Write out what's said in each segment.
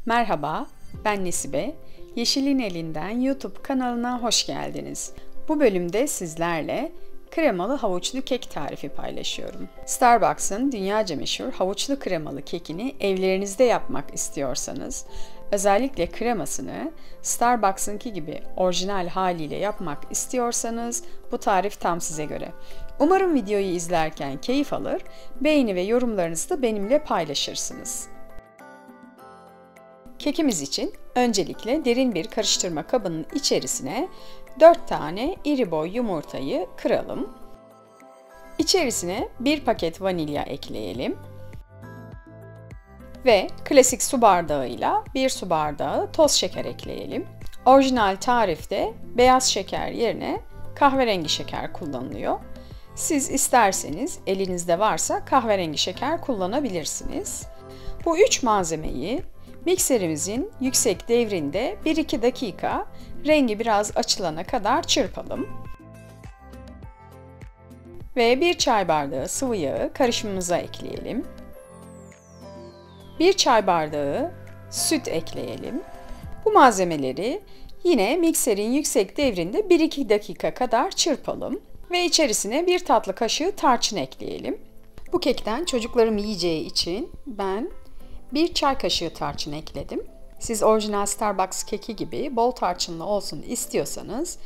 Merhaba, ben Nesibe. Yeşilin Elinden YouTube kanalına hoş geldiniz. Bu bölümde sizlerle kremalı havuçlu kek tarifi paylaşıyorum. Starbucks'ın dünyaca meşhur havuçlu kremalı kekini evlerinizde yapmak istiyorsanız, özellikle kremasını Starbucks'ınki gibi orijinal haliyle yapmak istiyorsanız bu tarif tam size göre. Umarım videoyu izlerken keyif alır, beğeni ve yorumlarınızı da benimle paylaşırsınız. Kekimiz için öncelikle derin bir karıştırma kabının içerisine 4 tane iri boy yumurtayı kıralım. İçerisine 1 paket vanilya ekleyelim. Ve klasik su bardağıyla 1 su bardağı toz şeker ekleyelim. Orijinal tarifte beyaz şeker yerine kahverengi şeker kullanılıyor. Siz isterseniz elinizde varsa kahverengi şeker kullanabilirsiniz. Bu 3 malzemeyi mikserimizin yüksek devrinde 1-2 dakika rengi biraz açılana kadar çırpalım. Ve 1 çay bardağı sıvı yağı karışımımıza ekleyelim. 1 çay bardağı süt ekleyelim. Bu malzemeleri yine mikserin yüksek devrinde 1-2 dakika kadar çırpalım. Ve içerisine 1 tatlı kaşığı tarçın ekleyelim. Bu kekten çocuklarım yiyeceği için ben 1 çay kaşığı tarçın ekledim. Siz orijinal Starbucks keki gibi bol tarçınlı olsun istiyorsanız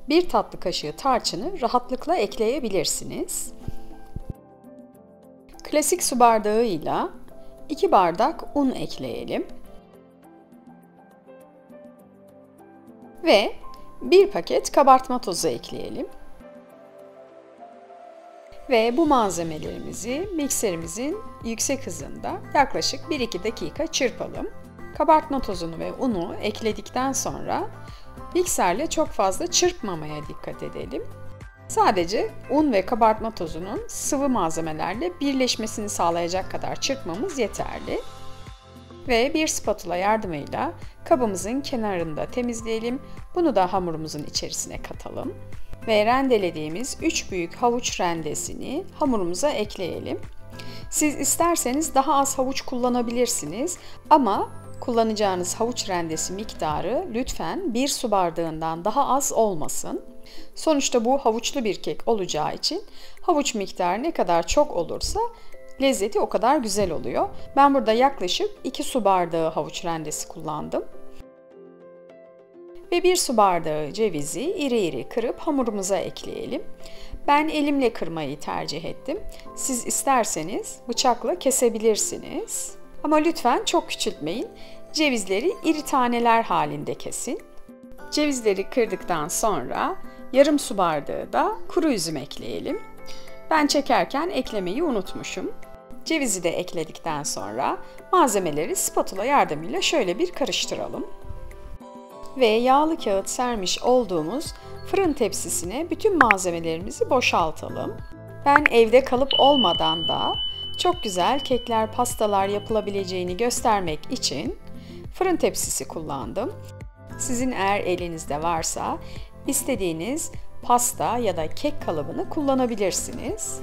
1 tatlı kaşığı tarçını rahatlıkla ekleyebilirsiniz. Klasik su bardağıyla 2 bardak un ekleyelim. Ve 1 paket kabartma tozu ekleyelim. Ve bu malzemelerimizi mikserimizin yüksek hızında yaklaşık 1-2 dakika çırpalım. Kabartma tozunu ve unu ekledikten sonra mikserle çok fazla çırpmamaya dikkat edelim. Sadece un ve kabartma tozunun sıvı malzemelerle birleşmesini sağlayacak kadar çırpmamız yeterli. Ve bir spatula yardımıyla kabımızın kenarını da temizleyelim. Bunu da hamurumuzun içerisine katalım. Ve rendelediğimiz 3 büyük havuç rendesini hamurumuza ekleyelim. Siz isterseniz daha az havuç kullanabilirsiniz ama kullanacağınız havuç rendesi miktarı lütfen 1 su bardağından daha az olmasın. Sonuçta bu havuçlu bir kek olacağı için havuç miktarı ne kadar çok olursa lezzeti o kadar güzel oluyor. Ben burada yaklaşık 2 su bardağı havuç rendesi kullandım. Ve 1 su bardağı cevizi iri iri kırıp hamurumuza ekleyelim. Ben elimle kırmayı tercih ettim. Siz isterseniz bıçakla kesebilirsiniz. Ama lütfen çok küçültmeyin. Cevizleri iri taneler halinde kesin. Cevizleri kırdıktan sonra yarım su bardağı da kuru üzüm ekleyelim. Ben çekerken eklemeyi unutmuşum. Cevizi de ekledikten sonra malzemeleri spatula yardımıyla şöyle bir karıştıralım. Ve yağlı kağıt sermiş olduğumuz fırın tepsisine bütün malzemelerimizi boşaltalım. Ben evde kalıp olmadan da çok güzel kekler, pastalar yapılabileceğini göstermek için fırın tepsisi kullandım. Sizin eğer elinizde varsa istediğiniz pasta ya da kek kalıbını kullanabilirsiniz.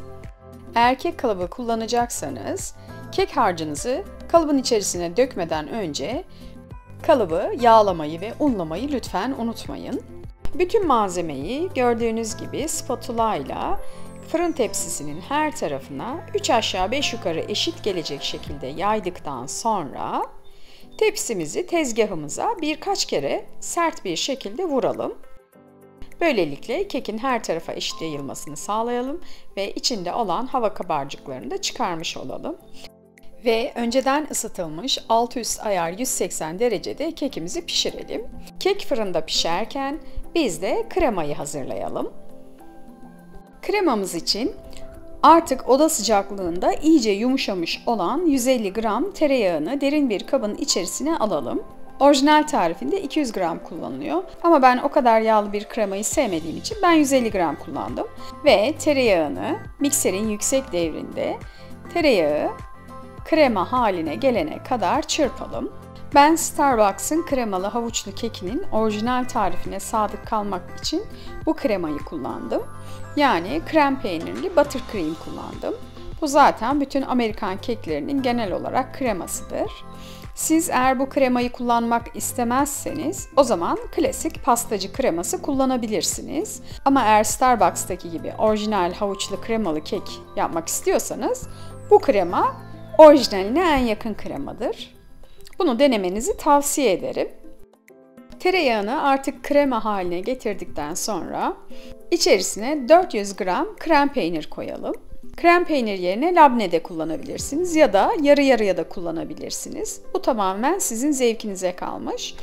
Eğer kek kalıbı kullanacaksanız kek harcınızı kalıbın içerisine dökmeden önce kalıbı yağlamayı ve unlamayı lütfen unutmayın. Bütün malzemeyi gördüğünüz gibi spatula ile fırın tepsisinin her tarafına 3 aşağı 5 yukarı eşit gelecek şekilde yaydıktan sonra tepsimizi tezgahımıza birkaç kere sert bir şekilde vuralım. Böylelikle kekin her tarafa eşit yayılmasını sağlayalım ve içinde olan hava kabarcıklarını da çıkarmış olalım. Ve önceden ısıtılmış alt üst ayar 180 derecede kekimizi pişirelim. Kek fırında pişerken biz de kremayı hazırlayalım. Kremamız için artık oda sıcaklığında iyice yumuşamış olan 150 gram tereyağını derin bir kabın içerisine alalım. Orijinal tarifinde 200 gram kullanılıyor ama ben o kadar yağlı bir kremayı sevmediğim için ben 150 gram kullandım. Ve tereyağını mikserin yüksek devrinde tereyağı krema haline gelene kadar çırpalım. Ben Starbucks'ın kremalı havuçlu kekinin orijinal tarifine sadık kalmak için bu kremayı kullandım. Yani krem peynirli buttercream kullandım. Bu zaten bütün Amerikan keklerinin genel olarak kremasıdır. Siz eğer bu kremayı kullanmak istemezseniz o zaman klasik pastacı kreması kullanabilirsiniz. Ama eğer Starbucks'taki gibi orijinal havuçlu kremalı kek yapmak istiyorsanız bu krema orijinaline en yakın kremadır. Bunu denemenizi tavsiye ederim. Tereyağını artık krema haline getirdikten sonra içerisine 400 gram krem peynir koyalım. Krem peynir yerine labne de kullanabilirsiniz ya da yarı yarıya da kullanabilirsiniz. Bu tamamen sizin zevkinize kalmış.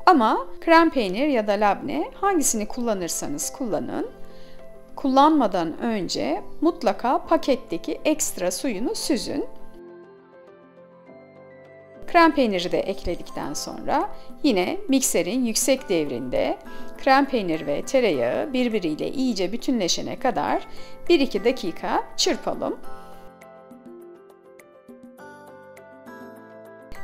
Ama krem peynir ya da labne hangisini kullanırsanız kullanın. Kullanmadan önce mutlaka paketteki ekstra suyunu süzün. Krem peyniri de ekledikten sonra yine mikserin yüksek devrinde krem peynir ve tereyağı birbiriyle iyice bütünleşene kadar 1-2 dakika çırpalım.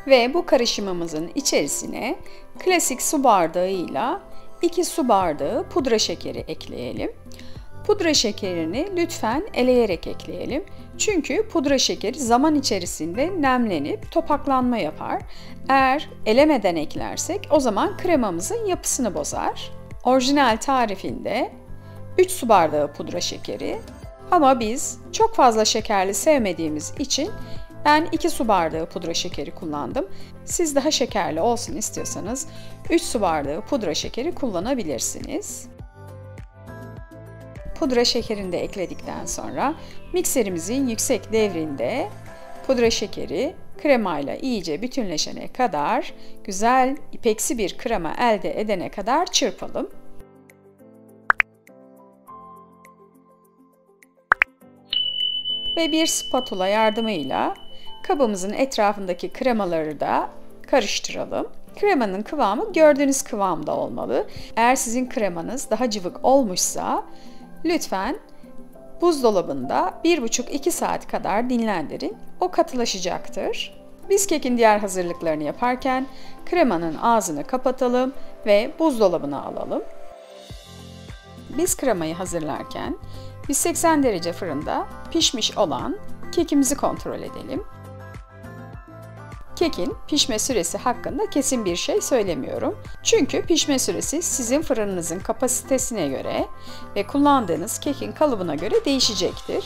Ve bu karışımımızın içerisine klasik su bardağıyla 2 su bardağı pudra şekeri ekleyelim. Pudra şekerini lütfen eleyerek ekleyelim. Çünkü pudra şekeri zaman içerisinde nemlenip topaklanma yapar. Eğer elemeden eklersek o zaman kremamızın yapısını bozar. Orijinal tarifinde 3 su bardağı pudra şekeri ama biz çok fazla şekerli sevmediğimiz için ben 2 su bardağı pudra şekeri kullandım. Siz daha şekerli olsun istiyorsanız 3 su bardağı pudra şekeri kullanabilirsiniz. Pudra şekerini de ekledikten sonra mikserimizin yüksek devrinde pudra şekeri kremayla iyice bütünleşene kadar güzel ipeksi bir krema elde edene kadar çırpalım. Ve bir spatula yardımıyla kabımızın etrafındaki kremaları da karıştıralım. Kremanın kıvamı gördüğünüz kıvamda olmalı. Eğer sizin kremanız daha cıvık olmuşsa lütfen buzdolabında 1,5-2 saat kadar dinlendirin. O katılaşacaktır. Biz kekin diğer hazırlıklarını yaparken kremanın ağzını kapatalım ve buzdolabına alalım. Biz kremayı hazırlarken 180 derece fırında pişmiş olan kekimizi kontrol edelim. Kekin pişme süresi hakkında kesin bir şey söylemiyorum. Çünkü pişme süresi sizin fırınınızın kapasitesine göre ve kullandığınız kekin kalıbına göre değişecektir.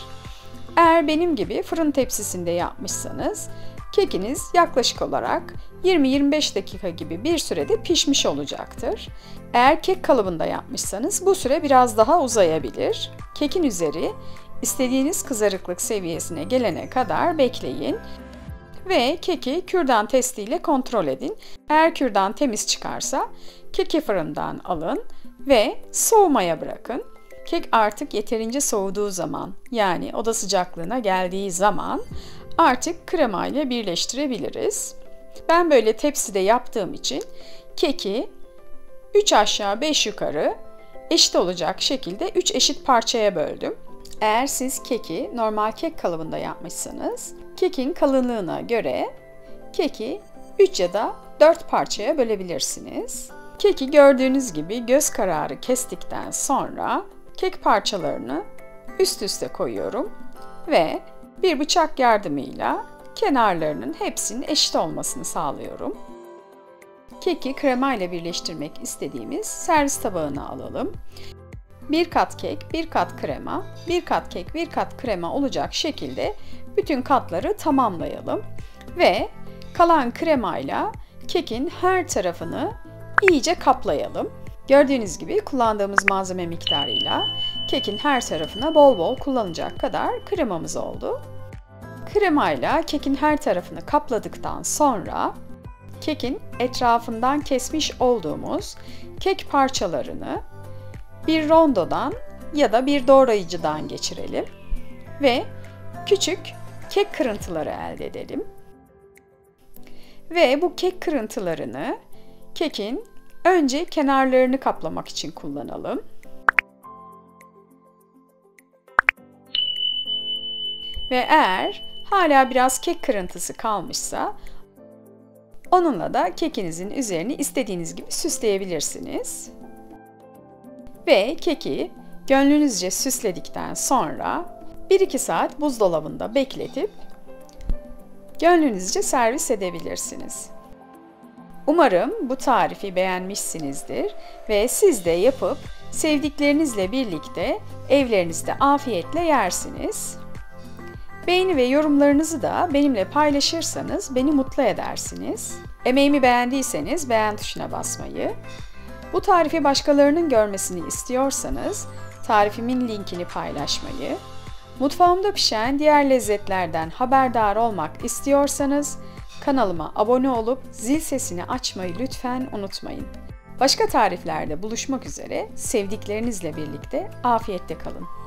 Eğer benim gibi fırın tepsisinde yapmışsanız kekiniz yaklaşık olarak 20-25 dakika gibi bir sürede pişmiş olacaktır. Eğer kek kalıbında yapmışsanız bu süre biraz daha uzayabilir. Kekin üzeri istediğiniz kızarıklık seviyesine gelene kadar bekleyin. Ve keki kürdan testiyle kontrol edin. Eğer kürdan temiz çıkarsa keki fırından alın ve soğumaya bırakın. Kek artık yeterince soğuduğu zaman, yani oda sıcaklığına geldiği zaman artık krema ile birleştirebiliriz. Ben böyle tepside yaptığım için keki 3 aşağı 5 yukarı eşit olacak şekilde 3 eşit parçaya böldüm. Eğer siz keki normal kek kalıbında yapmışsanız kekin kalınlığına göre keki 3 ya da 4 parçaya bölebilirsiniz. Keki gördüğünüz gibi göz kararı kestikten sonra kek parçalarını üst üste koyuyorum ve bir bıçak yardımıyla kenarlarının hepsinin eşit olmasını sağlıyorum. Keki krema ile birleştirmek istediğimiz servis tabağına alalım. Bir kat kek, bir kat krema, bir kat kek, bir kat krema olacak şekilde bütün katları tamamlayalım ve kalan kremayla kekin her tarafını iyice kaplayalım. Gördüğünüz gibi kullandığımız malzeme miktarıyla kekin her tarafına bol bol kullanacak kadar kremamız oldu. Kremayla kekin her tarafını kapladıktan sonra kekin etrafından kesmiş olduğumuz kek parçalarını bir rondodan ya da bir doğrayıcıdan geçirelim ve küçük kek kırıntıları elde edelim. Ve bu kek kırıntılarını kekin önce kenarlarını kaplamak için kullanalım. Ve eğer hala biraz kek kırıntısı kalmışsa onunla da kekinizin üzerini istediğiniz gibi süsleyebilirsiniz. Ve keki gönlünüzce süsledikten sonra 1-2 saat buzdolabında bekletip gönlünüzce servis edebilirsiniz. Umarım bu tarifi beğenmişsinizdir ve siz de yapıp sevdiklerinizle birlikte evlerinizde afiyetle yersiniz. Beğeni ve yorumlarınızı da benimle paylaşırsanız beni mutlu edersiniz. Emeğimi beğendiyseniz beğen tuşuna basmayı, bu tarifi başkalarının görmesini istiyorsanız tarifimin linkini paylaşmayı, mutfağımda pişen diğer lezzetlerden haberdar olmak istiyorsanız kanalıma abone olup zil sesini açmayı lütfen unutmayın. Başka tariflerde buluşmak üzere, sevdiklerinizle birlikte afiyette kalın.